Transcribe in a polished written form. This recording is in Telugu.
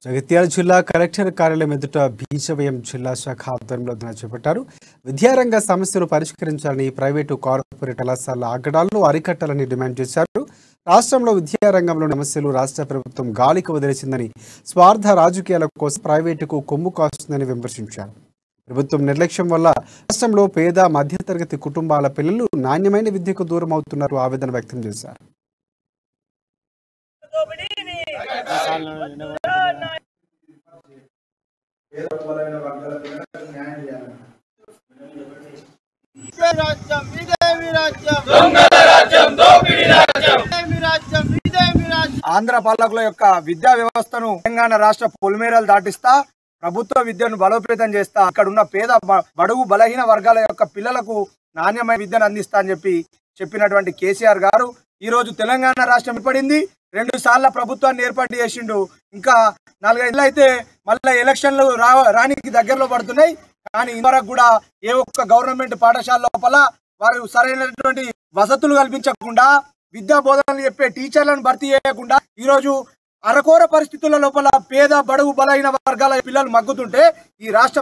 జగిత్యాల జిల్లా కలెక్టర్ కార్యాలయం ఎదుట బీజేవైఎం జిల్లా శాఖ ఆధ్వర్యంలో ధర్నా చేపట్టారు. విద్యారంగ సమస్యలు పరిష్కరించాలని, ప్రైవేటు కార్పొరేట్ కళాశాలల ఆగడాలను అరికట్టాలని డిమాండ్ చేశారు. రాష్ట్రంలో విద్యారంగంలో సమస్యలు రాష్ట్ర ప్రభుత్వం గాలికి వదిలేసిందని, స్వార్థ రాజకీయాల కోసం ప్రైవేటుకు కొమ్ము కాస్తుందని విమర్శించారు. ప్రభుత్వం నిర్లక్ష్యం వల్ల రాష్ట్రంలో పేద మధ్యతరగతి కుటుంబాల పిల్లలు నాణ్యమైన విద్యకు దూరం అవుతున్నారు ఆవేదన వ్యక్తం చేశారు. ఆంధ్ర పాలకుల యొక్క విద్యా వ్యవస్థను తెలంగాణ రాష్ట్ర పొలిమేరలు దాటిస్తా ప్రభుత్వ విద్యను బలోపేతం చేస్తా ఇక్కడ ఉన్న పేద బడుగు బలహీన వర్గాల యొక్క పిల్లలకు నాణ్యమైన విద్యను అందిస్తా అని చెప్పినటువంటి కేసీఆర్ గారు ఈ రోజు తెలంగాణ రాష్ట్రం ఏర్పడింది. 2 సార్ల ప్రభుత్వాన్ని ఏర్పాటు చేసిండు. ఇంకా 4 ఏళ్ళు అయితే మళ్ళీ ఎలక్షన్లు రానికి దగ్గరలో పడుతున్నాయి. కానీ ఇంతవరకు కూడా ఏ ఒక్క గవర్నమెంట్ పాఠశాల లోపల వారు సరైనటువంటి వసతులు కల్పించకుండా, విద్యా బోధనలు చెప్పే టీచర్లను భర్తీ చేయకుండా ఈ రోజు అరకొర పరిస్థితుల లోపల పేద బడుగు బలహీన వర్గాల పిల్లలు మగ్గుతుంటే ఈ రాష్ట్ర